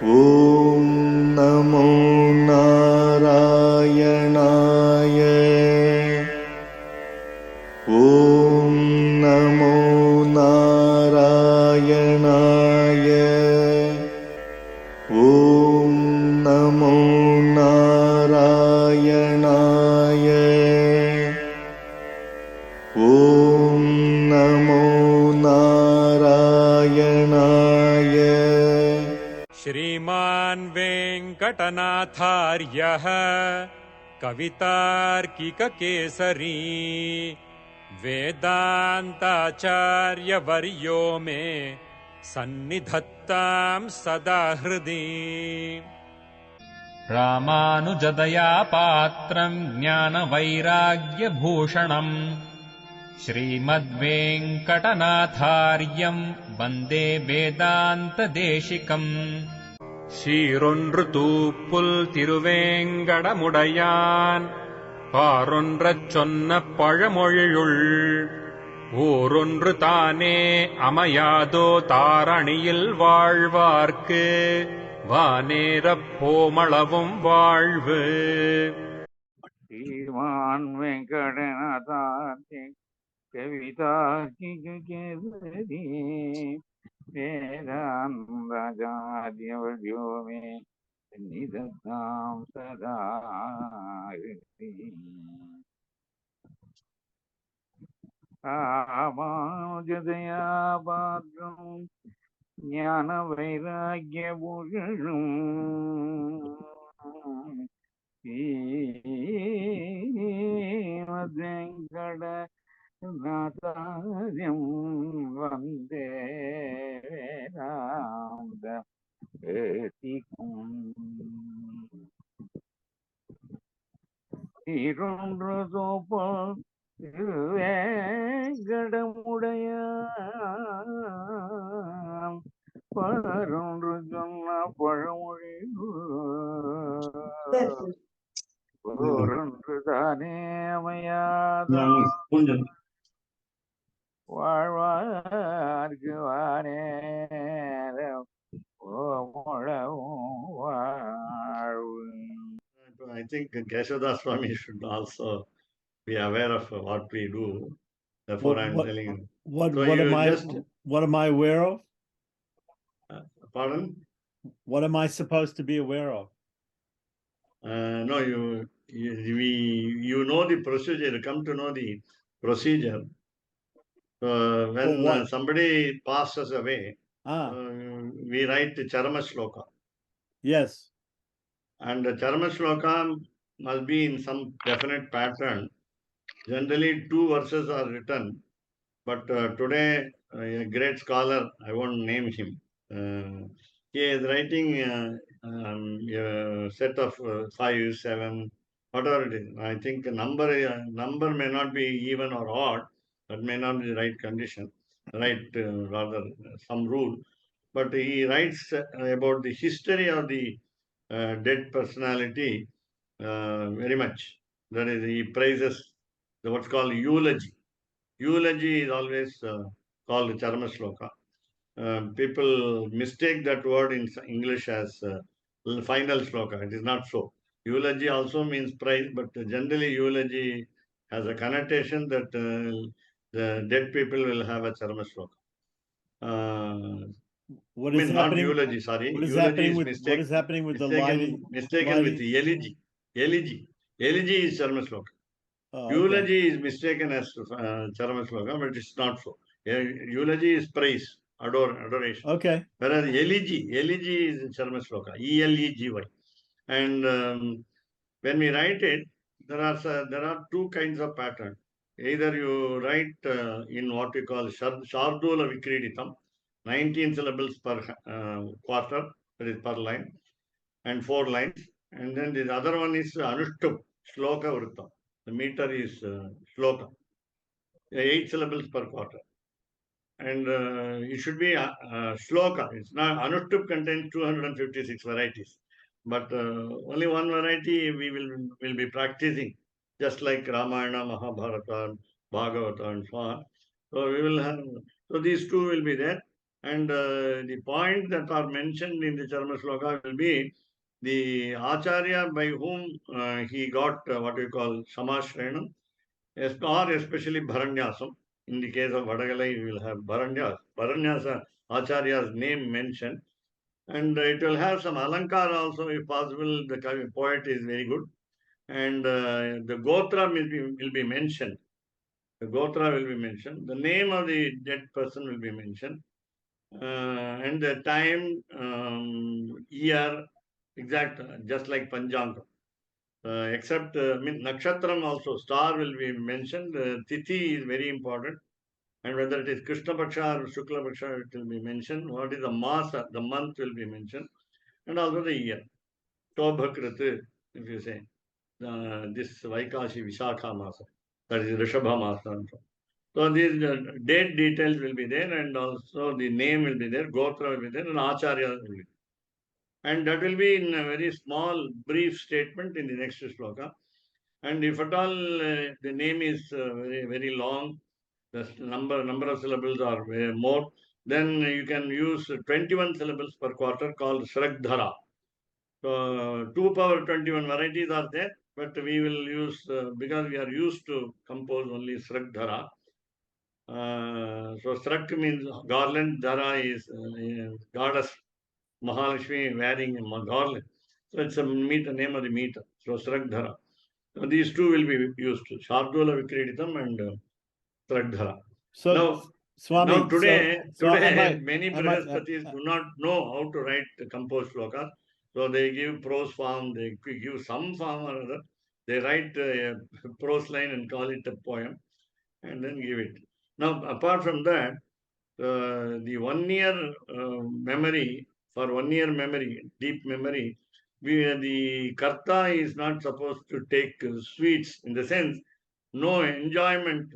ॐ नमो नारायणाय। ॐ नमो नारायणाय। ॐ नमो नारायणाय। ॐ नमो नारायणाय। श्रीमान् वेङ्कटनाथार्यः कवितार्किककेसरी वेदान्ताचार्यवर्यो मे सन्निधत्तां सदा हृदि। रामानुजदया पात्रम् ज्ञानवैराग्यभूषणम् श्रीमद्वेङ्कटनाथार्यम् वन्दे वेदान्तदेशिकम् சீரொன்று தூப்புல் திருவேங்கடமுடையான் பாரொன்றச் சொன்ன பழமொழியுள் ஊரொன்று தானே அமையாதோ தாரணியில் வாழ்வார்க்கு வானேரப் போமளவும் வாழ்வு. श्रीमान् वेङ्कटनाथार्य कवितार्किककेसरी वेदान्ताचार्यवर्यो मे सन्निधत्तां सदा हृदि। रामानुजदया पात्रम् ज्ञानवैराग्यभूषणम् श्रीमद्वेङ्कटनाथार्यं वन्दे वेदान्तदेशिकम्। சீரொன்று தோப்பால் திருவேங்கடமுடையான் பரொன்று சொன்ன பழமொழி ஓரொன்று தானே அமையாதோ வாழ்வார்க்கு வானேரம் ஓமளவும் வாழ்வு. I think Keshadas Swami should also be aware of what we do. Therefore, I'm telling you. What So what you am I just what am I aware of? pardon? What am I supposed to be aware of? No, you know the procedure. You come to know the procedure. When somebody passes away, we write the Charma Shloka. Yes. And the Charma Shloka must be in some definite pattern. Generally, 2 verses are written. But today, a great scholar, I won't name him, he is writing a set of 5, 7, whatever it is. I think number may not be even or odd. That may not be the right condition, rather some rule. But he writes about the history of the dead personality very much. That is, he praises what's called eulogy. Eulogy is always called Charma Shloka. People mistake that word in English as final Shloka. It is not so. Eulogy also means praise, but generally eulogy has a connotation that the dead people will have a Charma Shloka. What is happening? Not eulogy, sorry. What is eulogy happening is with mistake, what is happening with mistaken with elegy. Elegy is Charma Shloka. Oh, Eulogy is mistaken as Charma Shloka, but it's not so. Eulogy is praise, adoration. Okay. Whereas elegy is Charma Shloka, ELEGY. And when we write it, there are 2 kinds of pattern. Either you write in what we call Shardula Vikriditam, 19 syllables per quarter, that is per line, and 4 lines. And then the other one is Anushtup, Shloka Vrutta. The meter is Shloka, 8 syllables per quarter. And it should be Shloka. It's not, Anushtup contains 256 varieties. But only one variety we will be practicing, just like Ramayana, Mahabharata, Bhagavata, and so on. So we will have, so these 2 will be there. And the points that are mentioned in the Charma Shloka will be the Acharya by whom he got what we call Samashrenam, or especially Bharanyasam. In the case of Vadagalai, we will have Bharanyasa Acharya's name mentioned. And it will have some Alankar also, if possible. The poet is very good. And the Gotra will be mentioned. The Gotra will be mentioned. The name of the dead person will be mentioned. And the time, year, exact, just like Panjanga. Except Nakshatram also, star will be mentioned. Tithi is very important. And whether it is Krishna Paksha or Shukla Paksha, it will be mentioned. What is the Masa, the month will be mentioned. And also the year. Tobhakriti, if you say. This Vaikashi Vishakha Masa. That is Rishabha Masa. So these date details will be there, and also the name will be there, Gotra will be there, and Acharya will be there. And that will be in a very small, brief statement in the next shloka. And if at all the name is very, very long, the number of syllables are more, then you can use 21 syllables per quarter called Shragdhara. So 2 power 21 varieties are there, but we will use, because we are used to compose only Shragdhara. So Srak means garland, Dhara is goddess Mahalakshmi wearing a garland. So it's a meter, name of the meter. So Srak Dhara. So these two will be used. Shardula Vikreditam and Srak So, Now, Swami, now today, I many Brihaspatis do not know how to write the composed shlokas. So they give prose form, they give some form or other. They write a prose line and call it a poem and then give it. Now, apart from that, the 1 year memory, for 1 year memory, deep memory, the Karta is not supposed to take sweets, in the sense, no enjoyment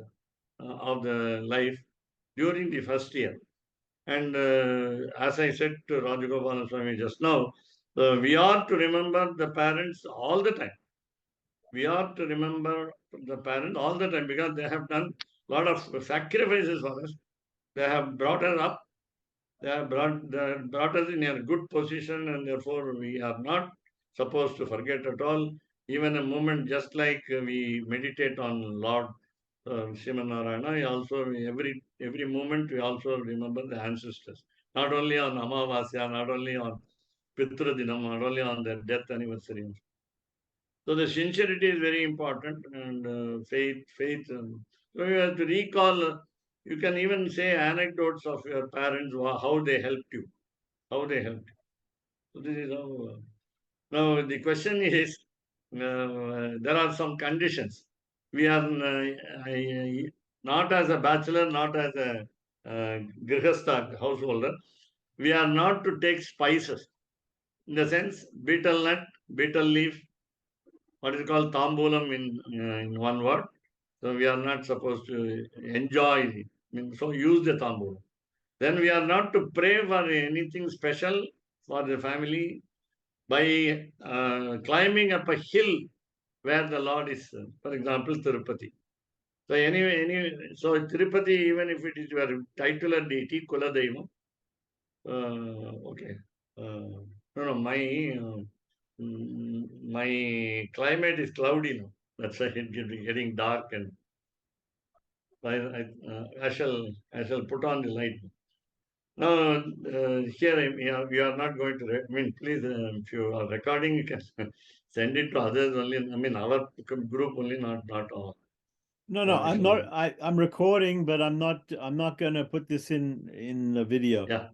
of the life during the first year. And as I said to Rajagopala Swami just now, we are to remember the parents all the time. We are to remember the parents all the time, because they have done a lot of sacrifices for us. They have brought us up. They have brought us in a good position, and therefore we are not supposed to forget at all. Even a moment, just like we meditate on Lord Shimanarayana, also every moment we also remember the ancestors. Not only on Amavasya, not only on Pitra Dinam, not only on their death anniversary. So the sincerity is very important, and faith. So you have to recall. You can even say anecdotes of your parents, how they helped you, how they helped you. So this is how. Now the question is, there are some conditions. We are not as a bachelor, not as a grihastha householder. We are not to take spices. In the sense, betel nut, betel leaf, what is called tambulam in one word. So we are not supposed to enjoy it. So use the tambulam. Then we are not to pray for anything special for the family by climbing up a hill where the Lord is, for example, Tirupati. So so Tirupati, even if it is your titular deity, Kuladaivam, okay. No, my climate is cloudy now. That's why it's getting dark, and I shall put on the light. Now, here we are not going to. I mean, please, if you are recording, you can send it to others only. I mean, our group only, not all. No, I'm not. I'm recording, but I'm not going to put this in the video. Yeah,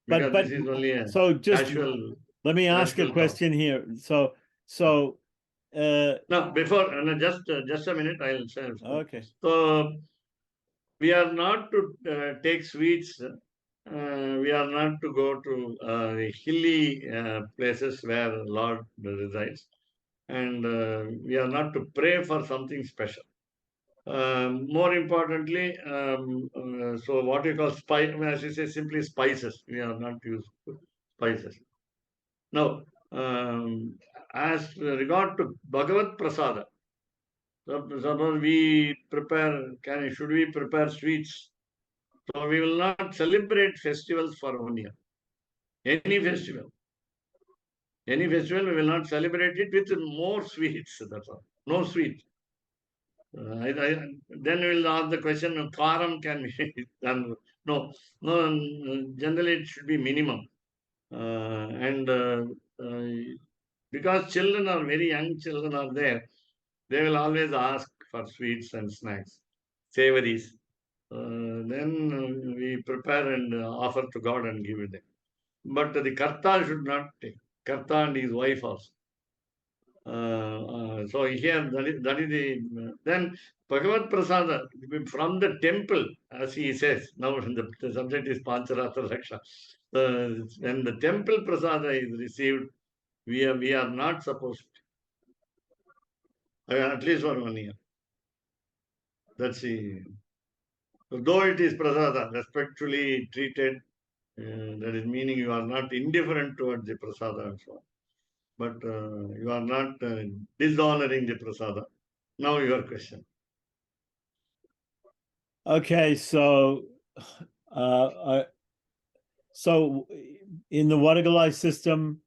But because this is only a so just casual. let me ask a talk. question here. So Now, before just a minute, I'll say. okay. So we are not to take sweets. We are not to go to hilly places where Lord resides, and we are not to pray for something special. More importantly, so what you call spice, as you say, simply spices. We are not to use spices. Now, as regard to Bhagavad Prasada, suppose we prepare, should we prepare sweets? So we will not celebrate festivals for 1 year. Any festival. Any festival, we will not celebrate it with more sweets. That's all. No sweet. Then we will ask the question, karam can be done. No, generally it should be minimum. And because children are very young, children are there, they will always ask for sweets and snacks, savories. Then we prepare and offer to God and give it them. But the Karta should not take. Karta and his wife also. So here, that is the, then Bhagavad Prasada from the temple, as he says, now the subject is Pancaratra Raksa. When the temple Prasada is received, we are not supposed to, at least for 1 year. That's the, though it is Prasada, respectfully treated, that is meaning you are not indifferent towards the Prasada and so on. But you are not dishonoring the Prasada. Now your question. Okay, so so in the Vadagalai system,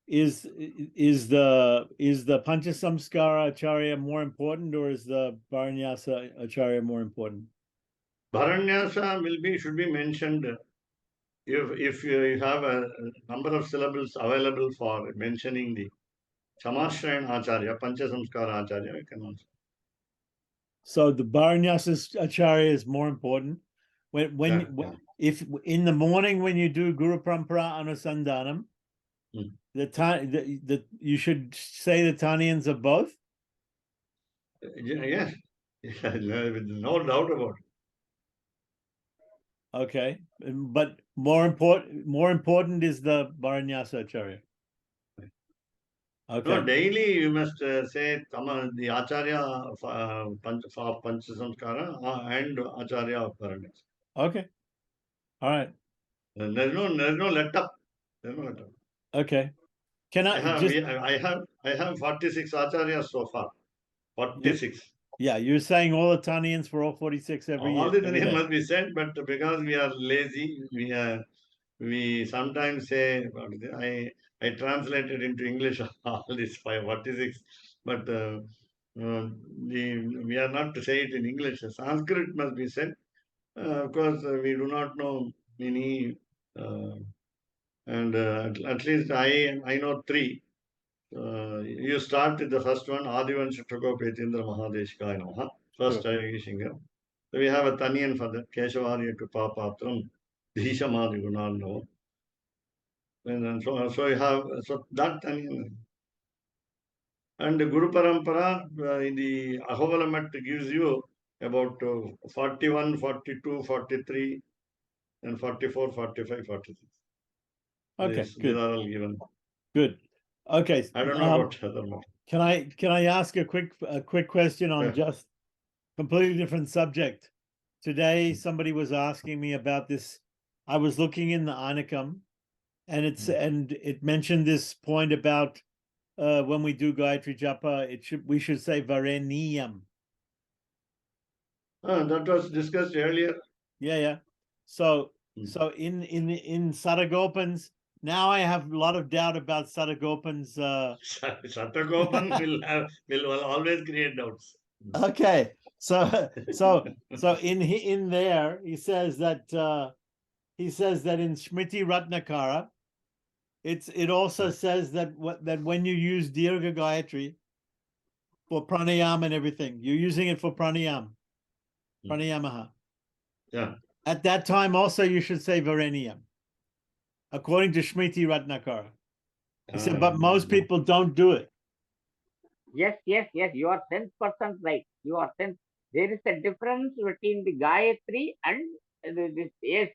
is the Panchasamskara Acharya more important, or is the Bharanyasa Acharya more important? Bharanyasa should be mentioned if you have a number of syllables available for mentioning the Samashrayan Acharya, Panchasamskara Acharya, you can also. So the Bharanyasa Acharya is more important. If in the morning when you do Guru Parampara Anusandhanam, you should say the Taniyans of both? Yes, no doubt about it. Okay, but more important is the Bharanyasa Acharya. Okay. No, daily you must say the Acharya of Panchasamskara and Acharya of Bharanyasa. Okay. All right. There's no let up. There's no let up. Okay. Can I have 46 acharyas so far. 46. Yeah, you're saying all the Taniyans for all 46 every year. All the Taniyans must be said, but because we are lazy, we sometimes say, I translated into English all these 46, but we are not to say it in English. Sanskrit must be said. Of course, we do not know many, and at least I know 3. You start with the first one, Adivan Shatrako Petindra Mahadeshikaya Namaha. First Singer. So we have a Taniyan for that, Keshavarya Kripapatram, Dhishamadi Gunarno. And so you have, so that Taniyan. And the Guru Parampara in the Ahovalamat gives you about 41, 42, 43, and 44, 45, 46. Okay, good. These are all given. Good. Okay. I don't know about other matter. Can I ask a quick question on just completely different subject? Today somebody was asking me about this. I was looking in the Anakam, and it mentioned this point about when we do Gayatri Japa, we should say Vareniyam. That was discussed earlier. Yeah. So in Satagopans, now I have a lot of doubt about Satagopans. Satagopan will always create doubts. Okay, so in there he says that in Smriti Ratnakara, it also says that when you use Dirgha Gayatri for pranayama and everything, you're using it for pranayama. Yeah. At that time also you should say Vareniyam, according to Smriti Ratnakara. He said, but most people don't do it. Yes, you are 10% right. You are 10. There is a difference between the Gayatri and this yes.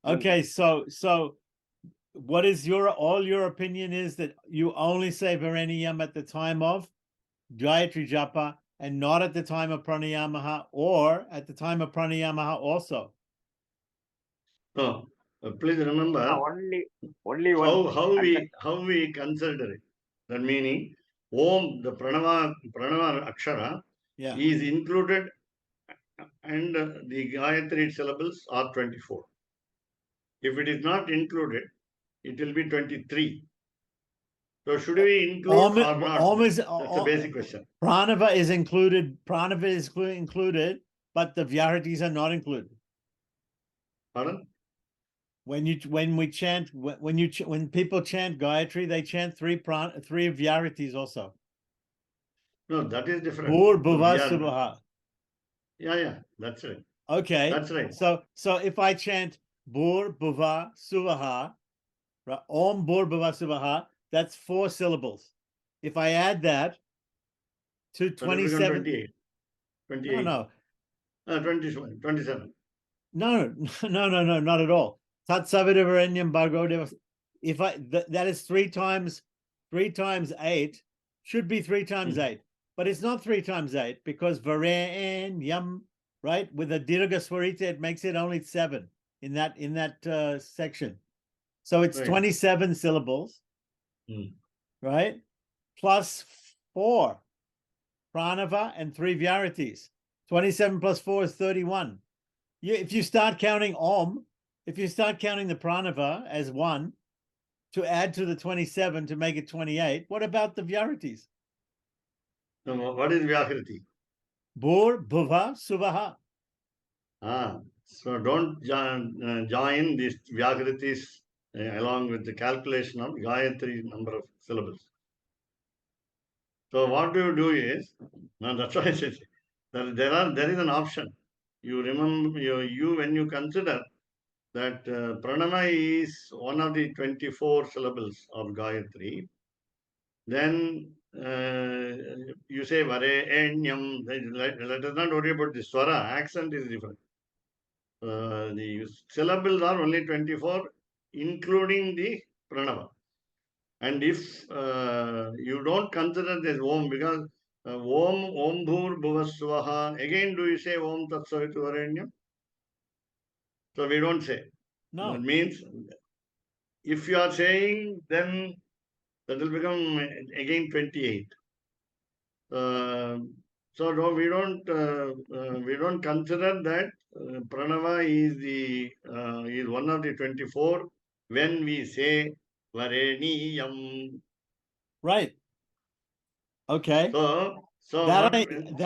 Okay, so what is your opinion is that you only say Vareniyam at the time of Gayatri Japa and not at the time of Pranayamaha, or at the time of Pranayamaha also? No, please remember only one. How we consider it. That meaning, Om, the Pranava Akshara is included and the Gayatri syllables are 24. If it is not included, it will be 23. So should we include or not? Om is That's a basic question. Pranava is included. Pranava is included, but the Vyaritis are not included. Pardon? When people chant Gayatri, they chant three Vyaritis also. No, that is different. Bhur, So Bhuva, we are- Suvaha. Yeah, that's right. Okay. That's right. So if I chant Bhur, Bhuva, Suvaha, right, Om Bhur, Bhuva, Suvaha, that's 4 syllables. If I add that to So it will become 27. 28. 28. No. 27. No, not at all. Tat Savidavaranyam Bhargo Devas. If that is 3 times 8 should be 3 times 8, but it's not 3 times 8 because Varenyam, right? With a Dirgha Swarita, it makes it only 7 in that section. So it's Right. 27 syllables, right? Plus 4 Pranava and 3 Vyaritis. 27 plus 4 is 31. If you start counting Om, if you start counting the Pranava as 1 to add to the 27 to make it 28, what about the Vyaritis? No, what is Vyakriti? Bhur, Bhuva, Suvaha. So don't join these Vyakritis along with the calculation of Gayatri number of syllables. So what you do is, that's why I said there is an option. You remember, you when you consider that Pranama is one of the 24 syllables of Gayatri, then you say Vare, Enyam, let us not worry about the Swara, accent is different. The syllables are only 24, including the Pranava. And if you don't consider this Om, because Om Bhur Bhuvasvaha, again do you say Om Tat Savitu Varenyam? So we don't say. No. That means if you are saying, then that will become again 28. So no, we don't consider that Pranava is one of the 24 when we say Vareniyam. Right. Okay. So That I in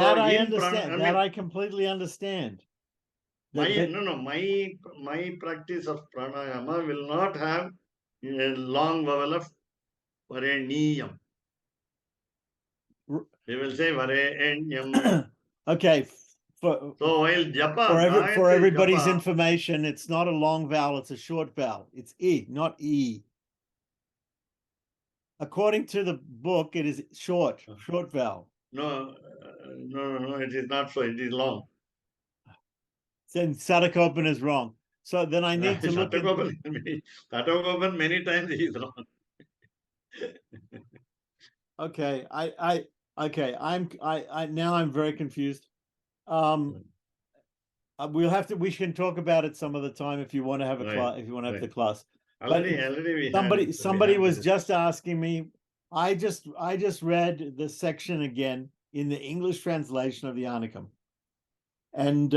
understand. That I completely understand. My practice of pranayama will not have a long vowel of Vareniyam. We will say Varenyam. Okay. So while japa, For everybody's japa, information, it's not a long vowel, it's a short vowel. It's E, not E. According to the book, it is short vowel. No, it is not so. It is long. Then Sadakopan is wrong. So then I need to look at. Sadakopan many times he is wrong. Okay, I now I'm very confused. We can talk about it some other time if you want to have a class. If you want to have the class. Somebody was just asking me. I just read the section again in the English translation of the Anakam, and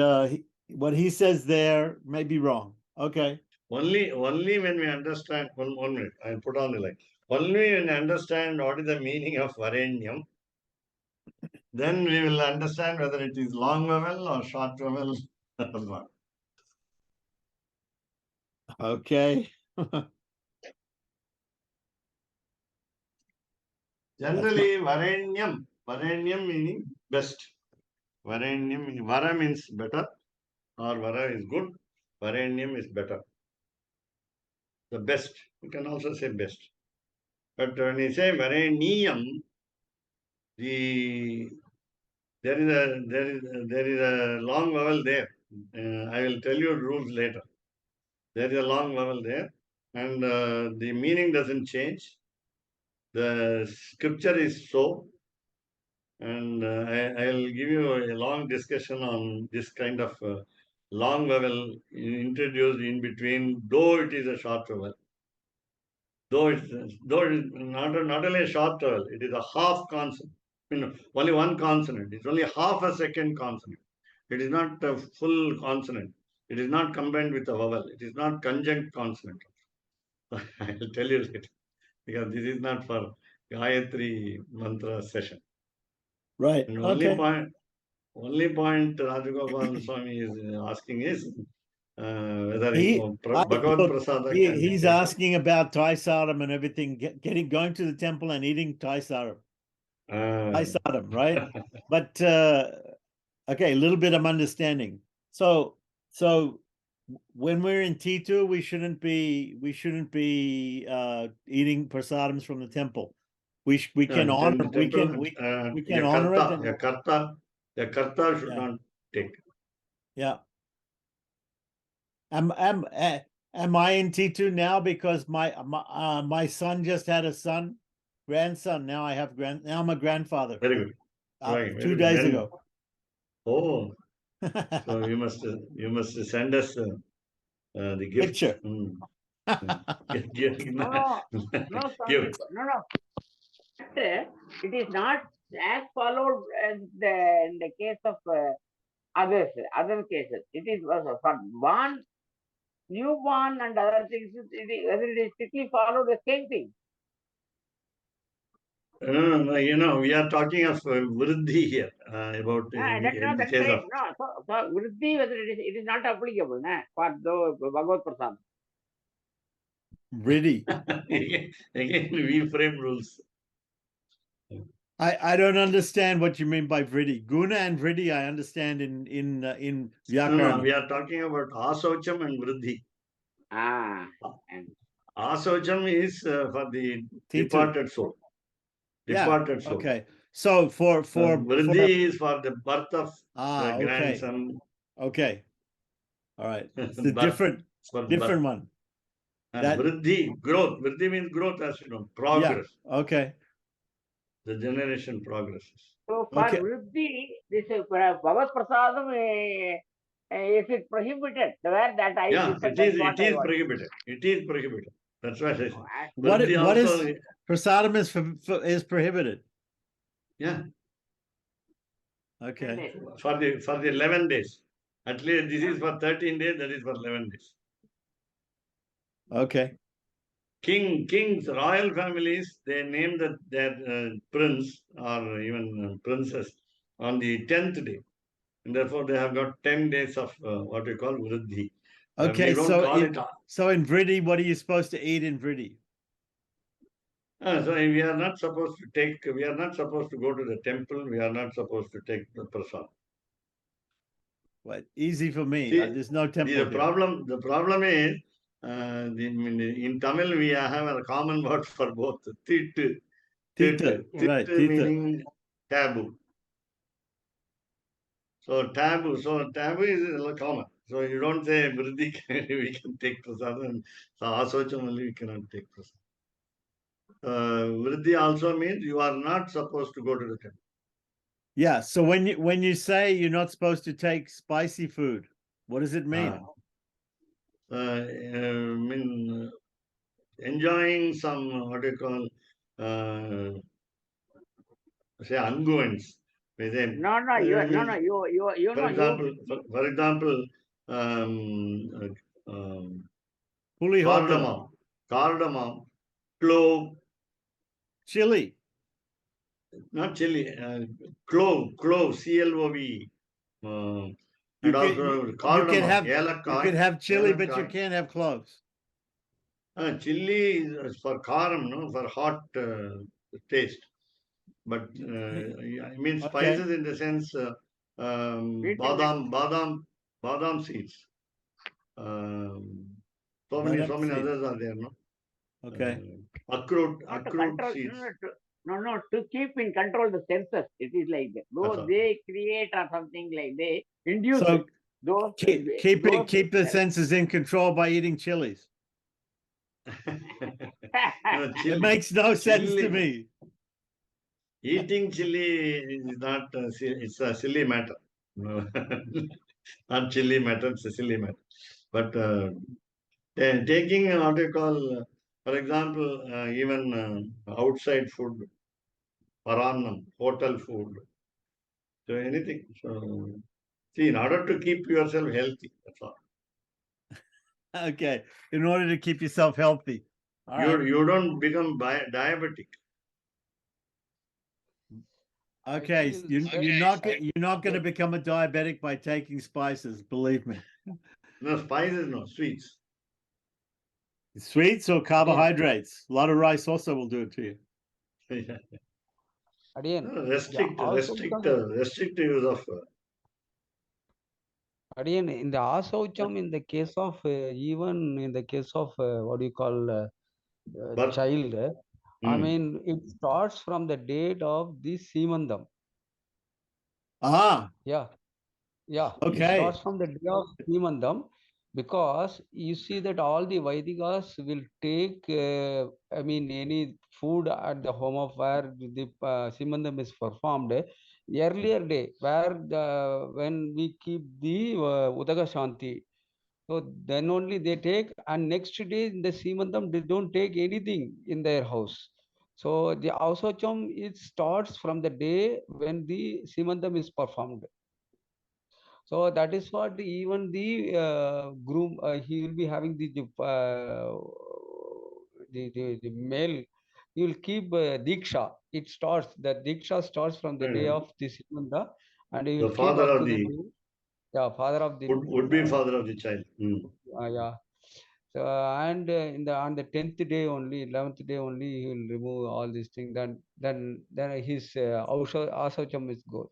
what he says there may be wrong. Okay. Only when we understand. One minute. I'll put on the light. Only when we understand what is the meaning of Varenyam, then we will understand whether it is long vowel or short vowel or not. Okay. Generally, Varenyam meaning best. Varenyam meaning Vara means better, or Vara is good. Varenyam is better. The best. You can also say best. But when you say Vareniyam, there is a long vowel there. I will tell you rules later. There is a long vowel there, and the meaning doesn't change. The scripture is so, and I'll give you a long discussion on this kind of long vowel introduced in between, though it is a short vowel. Though it is not only a short vowel, it is a half consonant. Only one consonant. It's only half a second consonant. It is not a full consonant. It is not combined with a vowel. It is not conjunct consonant. I will tell you later because this is not for Gayatri mantra session. Right. And Okay. only point Rajagopal Swami is asking is whether Bhagavad Prasada can be he's taken. asking about Taisaram and everything, going to the temple and eating Taisaram. Taisaram, right? But okay, a little bit of understanding. So when we're in T2, we shouldn't be eating prasadams from the temple. We can honor we can honor it. And, a karta should not take. Yeah. Am I in T2 now because my son just had a grandson? Now I have now I'm a grandfather. Very good. Right, 2 days ago. Oh, so you must send us the gift. Picture. Give. No, Give. no. It is not as followed as in the case of other cases. It is for born, newborn, and other things. It is strictly follow the same thing. No, we are talking of vriddhi here about in the case right. of. No, so vriddhi, whether it is not applicable for the Bhagavad Prasad. Vriddhi. Again, we frame rules. I don't understand what you mean by vriddhi. Guna and vriddhi I understand in Vyakarana. No, we are talking about asaucham and vriddhi. And Asaucham is for the departed soul. Departed soul. Okay. So for vriddhi is for the birth of the okay. grandson. Okay. All right. It's the different one. And vriddhi, growth. Vriddhi means growth, as you know, progress. Yeah. Okay. The generation progresses. So for vriddhi, this Bhagavad Prasadam is it prohibited? Where that I it is prohibited. It is prohibited. That's what I said. What is prasadam is prohibited? Yeah. Okay. For the 11 days. At least this is for 13 days, that is for 11 days. Okay. Kings, royal families, they name their prince or even princess on the 10th day. And therefore, they have got 10 days of what we call vriddhi. Okay, so in vriddhi, what are you supposed to eat in vriddhi? So we are not supposed to go to the temple. We are not supposed to take the prasad. What? Easy for me. See, there's no temple. The problem is, in Tamil, we have a common word for both. Tittu. Right. Meaning taboo. So taboo is common. So you don't say vriddhi, we can take prasad, and so asaucham only we cannot take prasad. Vriddhi also means you are not supposed to go to the temple. Yeah. So when you say you're not supposed to take spicy food, what does it mean? Enjoying some what you call say unguents. You for example, cardamom, clove, chili. Not chili, clove, CLOVE. And also cardamom, you can have chili, but you can't have cloves. Chili is for karam, no, for hot taste. But I mean spices in the sense badam seeds. So many others are there, no? Okay. Akrut seeds. To keep in control the senses. It is like that. Though they create or something like they induce it. Those keep the senses in control by eating chilies. It makes no sense to me. Eating chili is not it's a silly matter. Not chilly matter, it's a silly matter. But taking what you call, for example, even outside food, parannam, hotel food, so anything. So See, in order to keep yourself healthy, that's all. Okay, in order to keep yourself healthy. All right. You don't become diabetic. Okay, Actually, you're not going to become a diabetic by taking spices. Believe me. No spices, no sweets. Sweets or carbohydrates. A lot of rice also will do it to you. again, Restrict use of. Again, in the asaucham, in the case of even in the case of what do you call Birth. child, I Mm. mean, it starts from the date of the Simandam. Ah, Yeah, yeah. It okay. starts from the day of Simandam because you see that all the Vaidikas will take, I mean, any food at the home of where the Simandam is performed. Earlier day, where when we keep the Udaga Shanti, so then only they take, and next day in the Simandam they don't take anything in their house. So the Ausocham, it starts from the day when the Simandam is performed. So that is what even the groom, he will be having the male, he will keep Diksha. It starts, the Diksha starts from the day of the Simanda, and he The will keep father up of to the the day. Yeah, father of the would be father of the child. Mm. yeah. So and in the on the 10th day only, 11th day only, he will remove all these things. Then his asaucham is good.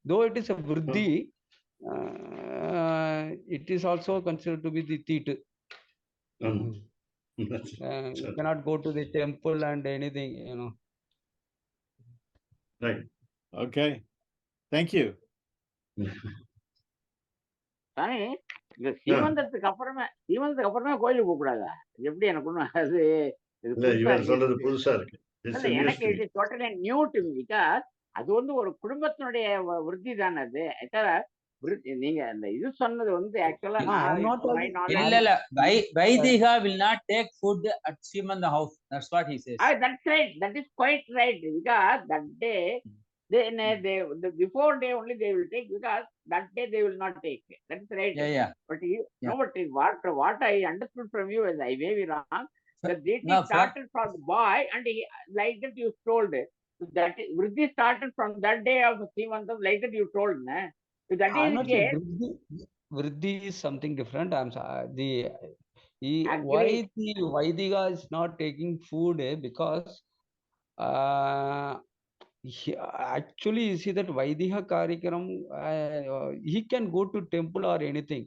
Though it is a vriddhi, it is also considered to be the teat. You cannot go to the temple and anything, you know. Right. Okay. Thank you. சாமி இந்த சீமந்தத்துக்கு அப்புறமே கோயிலுக்கு போக கூடாதா? எப்படி எனக்கு ஒண்ணும் அது இது இல்ல புதுசா இவர் சொல்றது இருக்கு. புதுசா இருக்கு. இல்ல எனக்கு it is totally new to me because அது வந்து ஒரு குடும்பத்தினுடைய விருத்தி தானே அது. நீங்க அந்த இது சொன்னது வந்து ஆக்சுவலா இல்ல இல்ல Vaidika will not take food at Simanda house. That's what he says. That's right. That is quite right. Because that day, the before day only they will take, because that day they will not take. That's right. Yeah. But no, but what I understood from you is I may be wrong. The deity started from the boy, and he, like that you told. That Vriddhi started from that day of Simantam, like that you told. Na? If that is the case, Vriddhi is something different. I'm sorry. Why the Vaidika is not taking food? Because actually, you see that Vaidika Karikaram, he can go to temple or anything,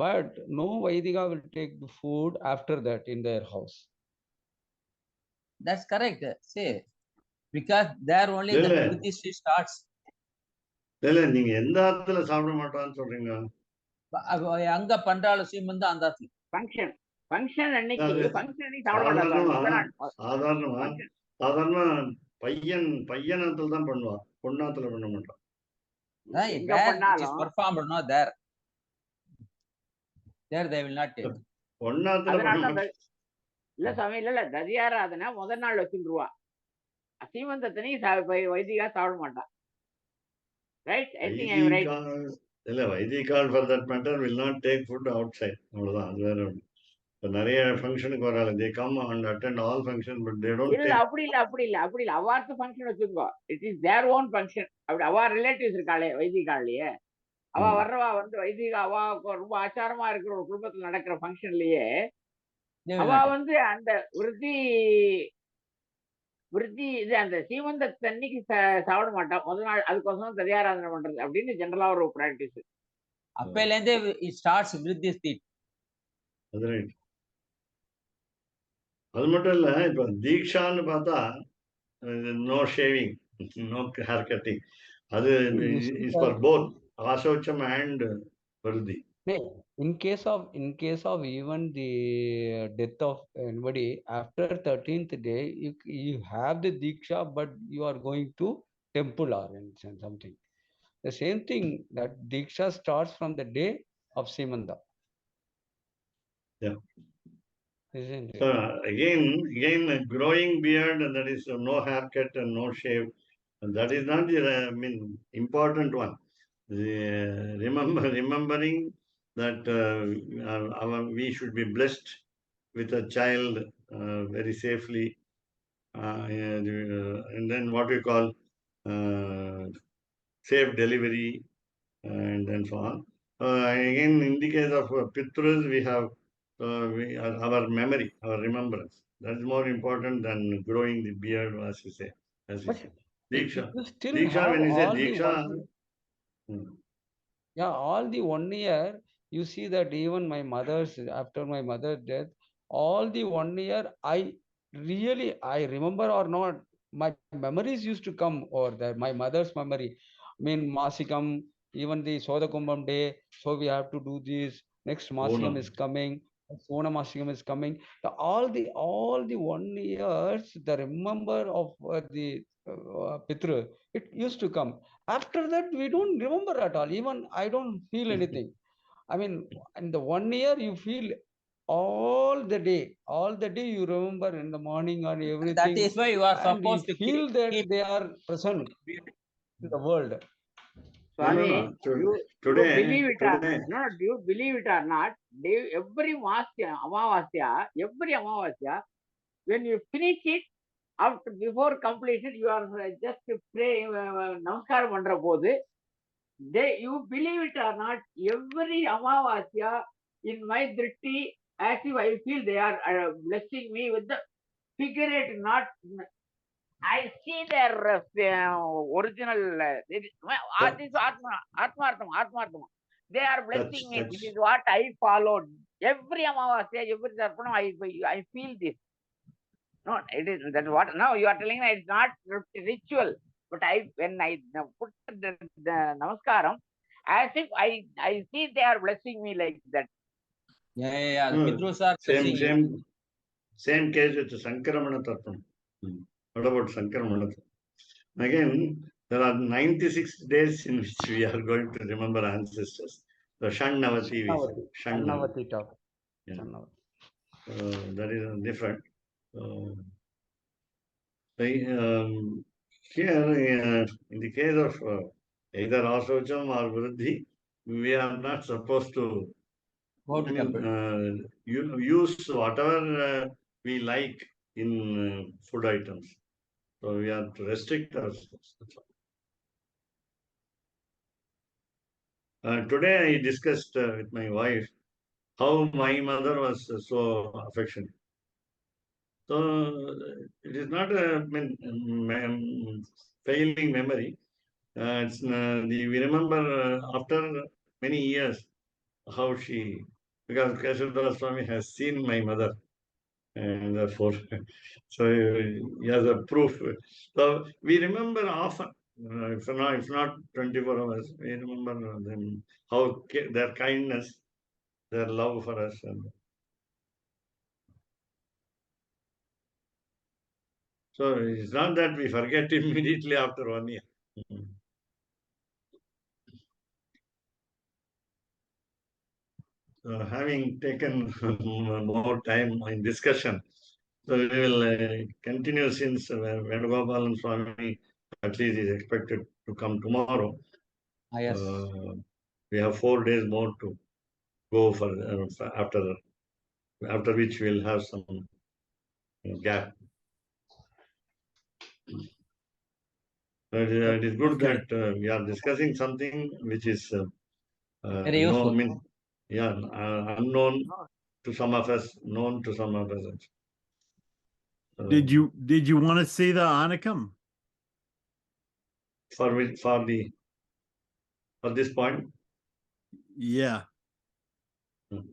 but no Vaidika will take the food after that in their house. That's correct. See, because there only the Vriddhi starts. இல்ல நீங்க எந்த ஆத்துல சாப்பிட மாட்டான்னு சொல்றீங்க? அங்க பண்றால சீமந்தம் அந்த ஆத்துல. ஃபங்க்ஷன் அன்னைக்கு சாப்பிட மாட்டாங்க. சாதாரணமா பையனாத்துல தான் பண்ணுவா, பொண்ணாத்துல பண்ண மாட்டான். எங்க பண்ணாலும் performed no there they will not take. பொண்ணாத்துல பண்ண இல்ல சாமி, இல்ல ததியாராதனை முதல் நாள் வச்சுருவா. சீமந்தத்தனைக்கு வைதிகா சாப்பிட மாட்டான். Right? I think I'm right. இல்ல வைதிகால் for that matter will not take food outside. அவ்வளவுதான். அது வேற ஒண்ணு. நிறைய ஃபங்க்ஷனுக்கு வராங்க. They come and attend all functions, but they don't take. அப்படி இல்ல அவார்த்து ஃபங்க்ஷன் வச்சுக்கோ. It is their own function. அப்படி அவா ரிலேட்டிவ்ஸ் இருக்காளே வைதிகாலயே, அவ வர்றவா வந்து வைதிகா அவா ரொம்ப ஆச்சாரமா இருக்கிற ஒரு குடும்பத்துல நடக்கிற ஃபங்க்ஷன்லயே அவ வந்து அந்த விருத்தி இது அந்த சீமந்த தண்ணிக்கு சாப்பிட மாட்டான் முதல் நாள். அதுக்கோசரம் ததியாராதனை பண்றது அப்படின்னு ஜெனரலா ஒரு பிராக்டிஸ். அப்பையில இருந்தே it starts with this thing. அது ரைட். அது மட்டும் இல்ல, இப்ப தீக்ஷான்னு பார்த்தா no shaving, no hair cutting. அது is for both asaucham and vriddhi. In case of even the death of anybody, after 13th day, you have the diksha, but you are going to temple or something. The same thing, that diksha starts from the day of Simanda. Yeah. Isn't it? So again, growing beard, and that is no haircut and no shave, and that is not the important one. remembering that we should be blessed with a child very safely, and then what we call safe delivery, and then so on. Again, in the case of Pitrus, we have our memory, our remembrance. That's more important than growing the beard, as you say. But Diksha. you still Diksha, have when you say all the Diksha, yeah, all the 1 year, you see that even my mother's, after my mother's death, all the 1 year, I remember or not, my memories used to come over there, my mother's memory. I mean, Masikam, even the Sodakumbam day, so we have to do this. Next Masikam is coming. Sona Masikam is coming. All the 1 years, the remember of the Pitra, it used to come. After that, we don't remember at all. Even I don't feel anything. I mean, in the 1 year, you feel all the day you remember in the morning and That everything, is why you are and you supposed to feel that keep. they are present in the world. Swami, you Today, believe it or no? Do you believe it or not? Every Amavasya, when you finish it, before completion, you are just pray Namaskar Mandra Bodhi. You believe it or not, every Amavasya in my drishti, as if I feel they are blessing me with the figure it, not I see their original. This is Atmartham. They are blessing me. This is what I followed. Every Amavasya, every Sarpanam, I feel this. No, it is that what now you are telling me it's not ritual. But when I put the namaskaram, as if I see they are blessing me like that. Yeah. The Pitrus are blessing you. Same case with Sankaramana Tarpam. What about Sankaramana Tarpam? Again, there are 96 days in which we are going to remember ancestors. The Shannavati, we say. Shannavati talk. Yeah. Shannavati. That is different. Here, in the case of either Ashocham or Vriddhi, we are not supposed to Go to temple. use whatever we like in food items. So we have to restrict ourselves. Today I discussed with my wife how my mother was so affectionate. So it is not a failing memory. We remember after many years how she, because Keshavdara Swami has seen my mother, and therefore, so he has a proof. So we remember often, if not 24 hours, we remember them, how their kindness, their love for us. And so it's not that we forget immediately after 1 year. Having taken more time in discussion, so we will continue since Venugopalan Swami at least is expected to come tomorrow. Yes. We have 4 days more to go for after which we'll have some gap. It is good that we are discussing something which is Very useful. unknown to some of us, known to some of us. Did you want to see the Anakam? For this point? Yeah.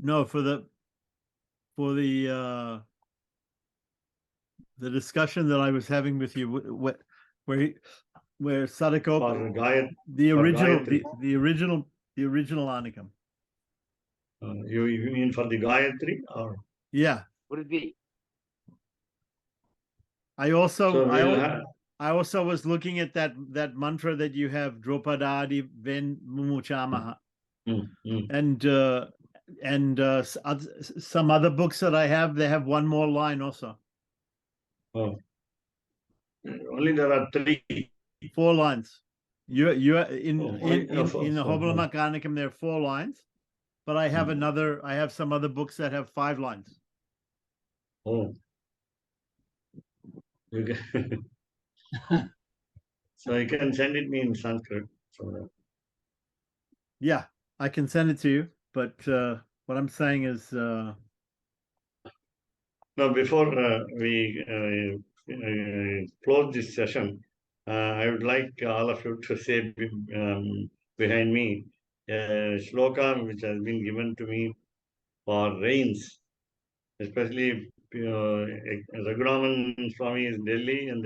No, for the discussion that I was having with you, where Sadako, the original Anakam. You mean for the Gayatri or? Yeah. Vriddhi. I also was looking at that mantra that you have, Dropadadi Ven Mumuchamaha. And some other books that I have, they have one more line also. Oh. Only there are 4 lines. You in Oh, in the Hoblamak Anakim there are 4 lines, but I have I have some other books that have 5 lines. Oh. You can so you can send it me in Sanskrit. So Yeah, I can send it to you, but what I'm saying is now, before we close this session, I would like all of you to say behind me a shloka which has been given to me for rains, especially Raghunaman Swami is in Delhi, and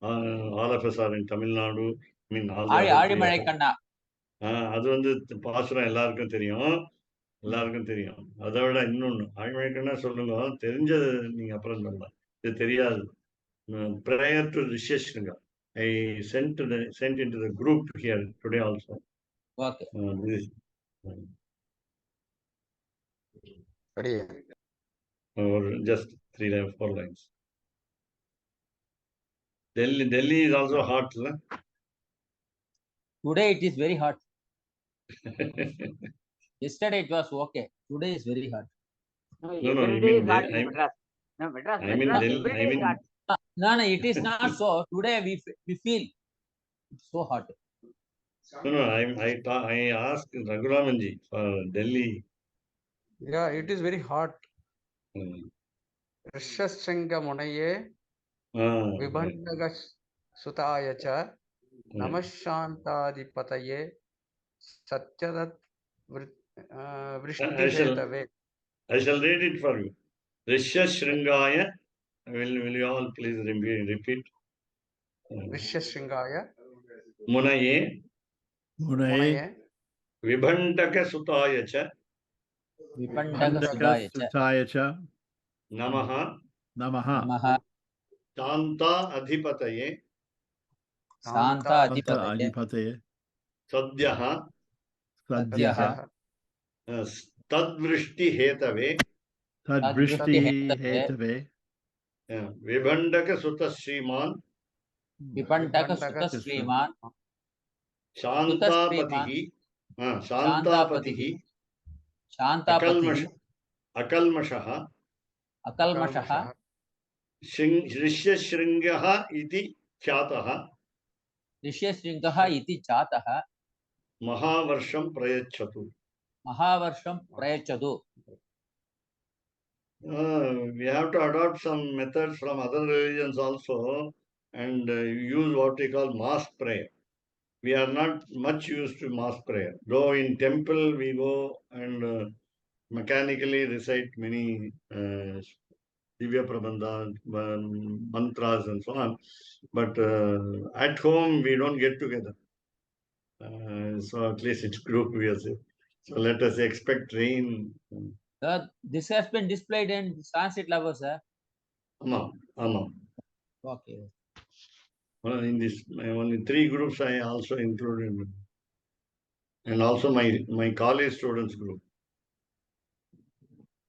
all of us are in Tamil Nadu. I mean, all the other three of us. Kanda. அது வந்து பாசுரம் எல்லாருக்கும் தெரியும், எல்லாருக்கும் தெரியும். அதை விட இன்னொன்னு ஆழ்மழைக்கன்னா சொல்லுங்க, தெரிஞ்சது நீங்க அப்புறம் சொல்லலாம். இது தெரியாது. Prayer to Risheshringa. I sent into the group here today also. Okay. This is, or just 4 lines. Delhi is also hot, huh? Today it is very hot. Yesterday it was okay. Today is very hot. No, No, every I day mean is hot in I Madras. No, Madras, I mean Madras, Delhi, every I day is mean hot. No, it is not so. Today we feel it's so hot. no, I asked Raghunamanji for Delhi. Yeah, it is very hot. Hmm. Rishastringa Munaye Vibhandaga Sutaya cha Namashantadipataye Satyadat Vrishti Hetave. I shall read it for you. Rishashringaya. Will you all please repeat? Rishastringaya Munaye Munaye Vibhandaka Sutaya cha Vipandaka Sudaya Sudaya cha. Namaha Namaha Shanta Adhipataye Santa Adipataye. Adipataye Sadhyaha Sadhyaha Tadvrishti Hetave Tadvrishti Hetave Vibhandaka Sutta Sriman Vipandaka Sutta Sriman Shantapatihi Shantapatihi Akalmashaha Akalmashaha Rishashringaha iti Khyataha Risheshringaha iti Chataha Mahavarsham Prayachatu. Mahavarsham Prayachadu. We have to adopt some methods from other religions also and use what we call mass prayer. We are not much used to mass prayer. Though in temple we go and mechanically recite many Divya Prabandha, mantras and so on. But at home we don't get together. So at least it's group we are saying. So let us expect rain. This has been displayed in Sanskrit lovers, sir. Ama. Okay. In this, only 3 groups I also included, and also my college students group.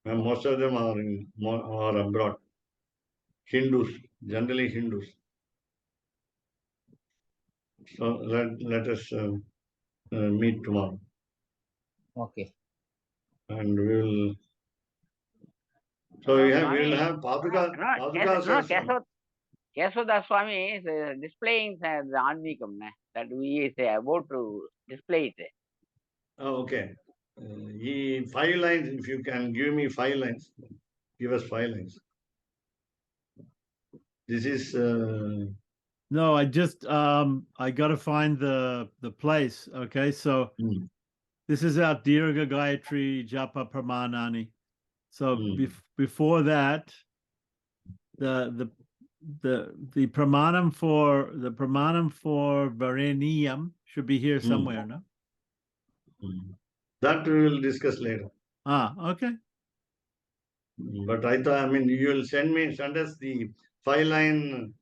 And most of them are abroad. Hindus, generally Hindus. So let us meet tomorrow. Okay. And we will. So we will have Paduka. Kesavdas Swami is displaying the Anvikam that we is about to display it. Oh, okay. 5 lines, if you can give me 5 lines, give us 5 lines. This is. No, I just I got to find the place. Okay, so this is our Dirga Gayatri Japa Pramanani. So before that, the pramanam for Vareniyam should be here somewhere, no? That we will discuss later. Okay. But I thought, I mean, you will send us the 5-line.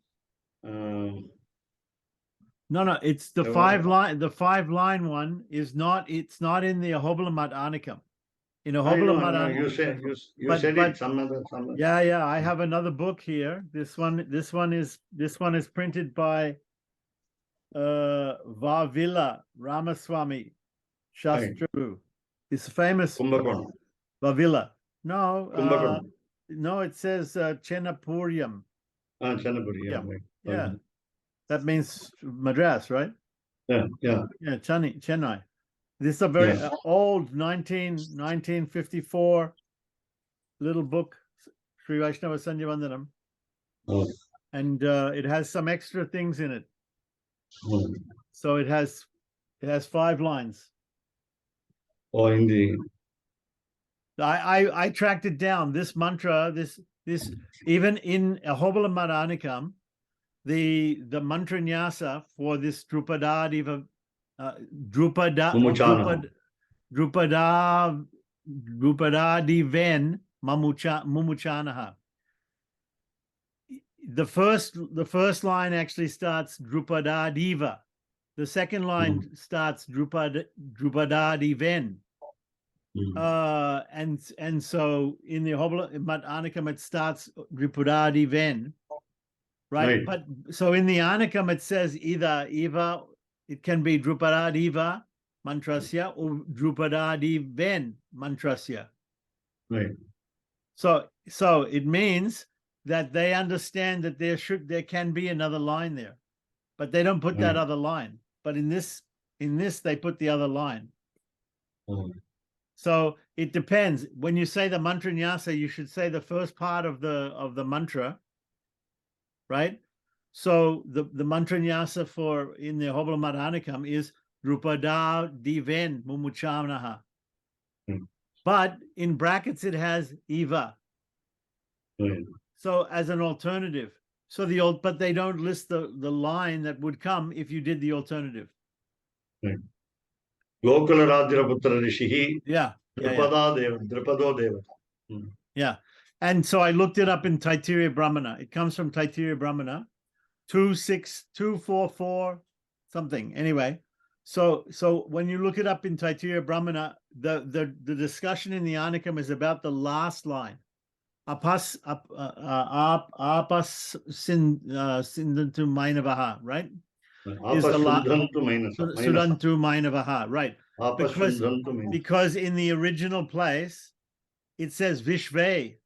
No, it's the 5-line one is not. It's not in the Ahoblamat Anikam. In Ahoblamat Anikam, you said it some other. Yeah. I have another book here. This one is printed by Vavila Ramaswamy Shastru is famous. Kumbakonam. Vavila. No, Kumbakonam. no, it says Chenapuryam. Chennapuri. Yeah, right. Yeah, that means Madras, right? Yeah, yeah. Yeah, Chennai. This is a very old 1954 little book, Sri Vaishnava Sanjavandanam. Oh. And it has some extra things in it. Oh. So it has 5 lines. Oh, indeed. I tracked it down. This mantra, this even in Ahobala Madhanikam, the mantra nyasa for this Drupada Diven Mumuchanaha. The first line actually starts Drupada Diva. The second line starts Drupada Diven. And so in the Ahobala Madhanikam it starts Drupada Diven. Right. But so in the Anakam it says either Eva, it can be Drupada Eva Mantrasya or Drupada Diven Mantrasya. Right. So it means that they understand that there can be another line there, but they don't put that other line. But in this they put the other line. So it depends. When you say the mantra nyasa, you should say the first part of the mantra, right? So the mantra nyasa for in the Ahobala Madhanikam is Drupada Diven Mumuchanaha. But in brackets it has Eva. So as an alternative. So but they don't list the line that would come if you did the alternative. Gokula Radraputra Rishihi. Yeah. Drupado Deva. Yeah. And so I looked it up in Taittiriya Brahmana. It comes from Taittiriya Brahmana, 26244 something. Anyway, so when you look it up in Taittiriya Brahmana, the discussion in the Anakam is about the last line. Apas sindantu mainavaha, right? Sudantu mainavaha, right? Because in the original place it says Vishve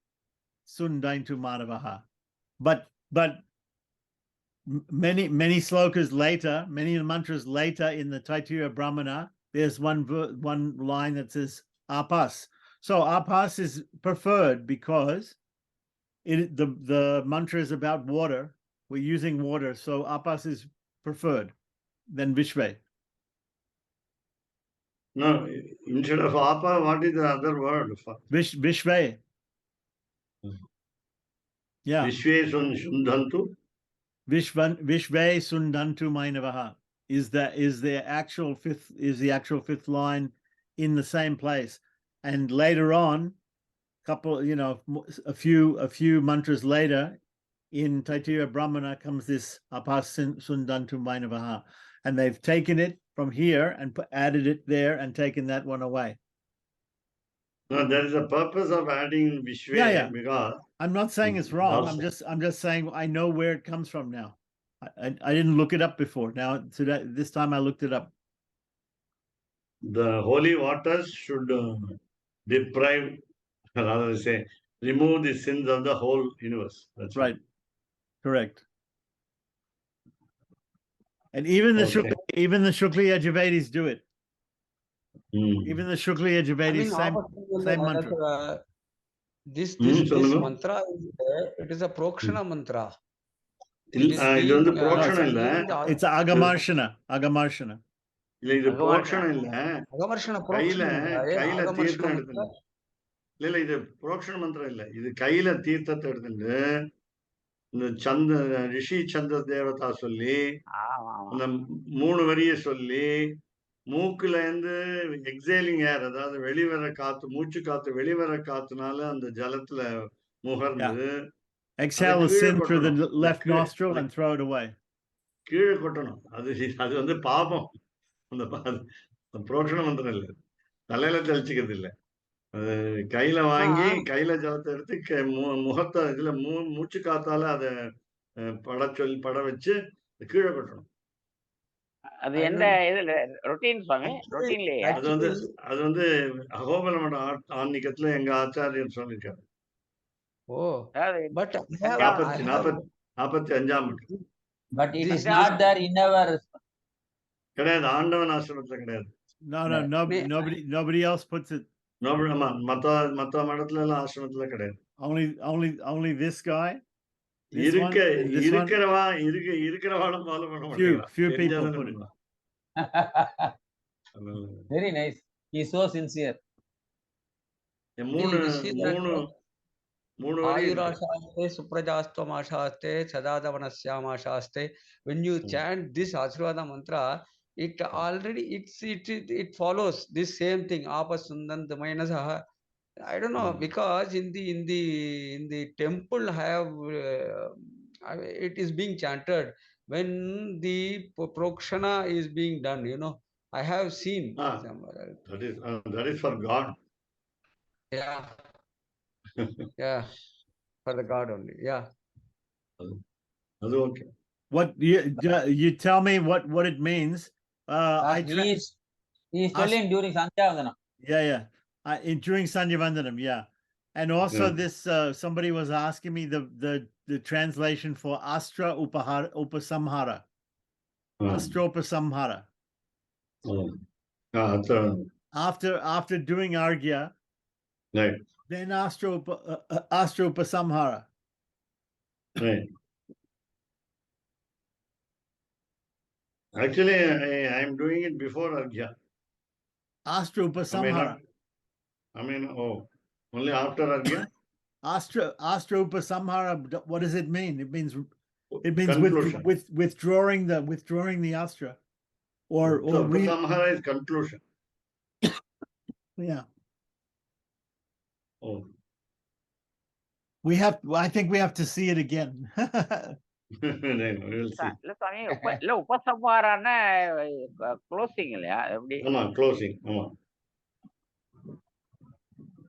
sundaintu manavaha, but many slokas later, many mantras later in the Taittiriya Brahmana, there's one line that says apas. So apas is preferred because the mantra is about water. We're using water, so apas is preferred than Vishve. No, instead of apa, what is the other word? Vishve. Yeah. Vishve Sundhantu. Vishve Sundantu Mainavaha is the actual fifth line in the same place. And later on, a few mantras later, in Taittiriya Brahmana comes this Apas Sundantu Mainavaha. And they've taken it from here and added it there and taken that one away. No, there is a purpose of adding Vishwe because I'm not saying it's wrong. I'm just saying I know where it comes from now. I didn't look it up before. Now this time I looked it up. The holy waters should remove the sins of the whole universe. That's right. Correct. And even the Shukla Yajurvedis do it. Even the Shukla Yajurvedis, same mantra. This mantra it is a Prokshana mantra. It's Agamarshana. Agamarshana. இது புரோக்ஷணம் இல்ல கையில தீர்த்தம் எடுத்துட்டு இல்ல இது புரோக்ஷண மந்திரம் இல்ல இது கையில தீர்த்தத்தை எடுத்துட்டு இந்த ரிஷி சந்திர தேவதா சொல்லி அந்த 3 வரிய சொல்லி மூக்குல இருந்து எக்ஸேலிங் ஏர் அதாவது வெளிவர காத்து மூச்சு காத்து வெளிவர காத்துனால அந்த ஜலத்துல முகர்ந்து exhale the sin through the left nostril and throw it away. கீழே கொட்டணும். அது வந்து பாபம். அந்த புரோக்ஷண மந்திரம் இல்ல, தலையில தெளிச்சுக்கிறது இல்ல. அது கையில வாங்கி கையில ஜலத்தை எடுத்து முகத்தை இதுல மூச்சு காத்தால அதை பட வச்சு கீழே கொட்டணும். அது I எந்த don't- இதுல ரொட்டீன் சுவாமி ரொட்டீன்லயா? அது வந்து அகோபல மடம் ஆன்மீகத்துல எங்க ஆச்சாரியர் சொல்லியிருக்காரு. Oh, அதாவது but I பஞ்சாப் have 45ஆம் மடம். But it is This- not there in our. கிடையாது, ஆண்டவன் ஆசிரமத்துல கிடையாது. No, Right. nobody else puts it. மத்த மடத்துல எல்லாம் ஆசிரமத்துல கிடையாது. Only this guy. This one and this one. இருக்கிறவாளும் ஃபாலோ பண்ண மாட்டேங்கிறான். Few people தெரிஞ்சாதானே put it. பண்ணுவான். Very nice. He is so sincere. மூணு you see that- மூணு மூணு வரி இருக்கு. Ayurashaste, Suprajastvamashaste, Sadadavanasyamashaste. When you chant this Ashirvada mantra, it already it follows this same thing. Apasundant Mainasaha. I don't know, because in the temple have it is being chanted when the prokshana is being done, you know. I have seen Ah. somewhere. That is for God. Yeah. Yeah. For the God only. Yeah. அது okay. What you tell me what it means? He is telling during Sandhyavandanam. Yeah. During Sandhyavandanam, yeah. And also Yeah. this somebody was asking me the translation for Astra Upasamhara. Astra Upasamhara. After doing Argya, Right. then Astra Upasamhara. Right. Actually, I am doing it before Argya. Astra Upasamhara. Only after Argya. Astra Upasamhara, what does it mean? It means Conclusion. withdrawing the Astra. Or Upasamhara is conclusion. Yeah. Oh. I think we have to see it again. We'll see. இல்ல சுவாமி இல்ல உபசம்ஹாரான closing இல்லையா எப்படி? ஆமா, closing. ஆமா.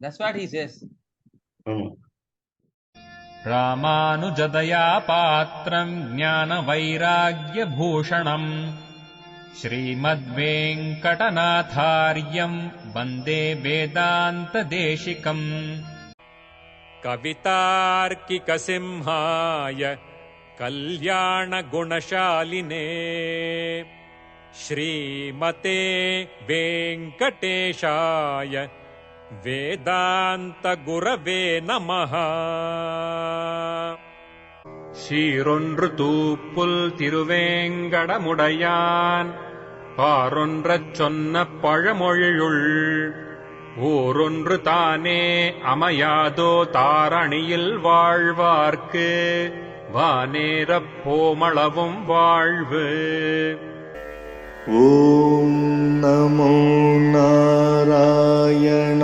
That's what he says. ஆமா. रामानुजदया पात्रम् ज्ञानवैराग्यभूषणम् श्रीमद्वेङ्कटनाथार्यम् वन्दे वेदान्तदेशिकम् कवितार्किकसिंहाय कल्याणगुणशालिने श्रीमते वेङ्कटेशाय वेदान्तगुरवे नमः. சீரொன்று தூப்புல் திருவேங்கடமுடையான் பாரொன்றச் சொன்ன பழமொழியுள் ஊரொன்று தானே அமையாதோ தாரணியில் வாழ்வார்க்கு வானேரப் போமளவும் வாழ்வு. ஓம் நமோ நாராயணாய.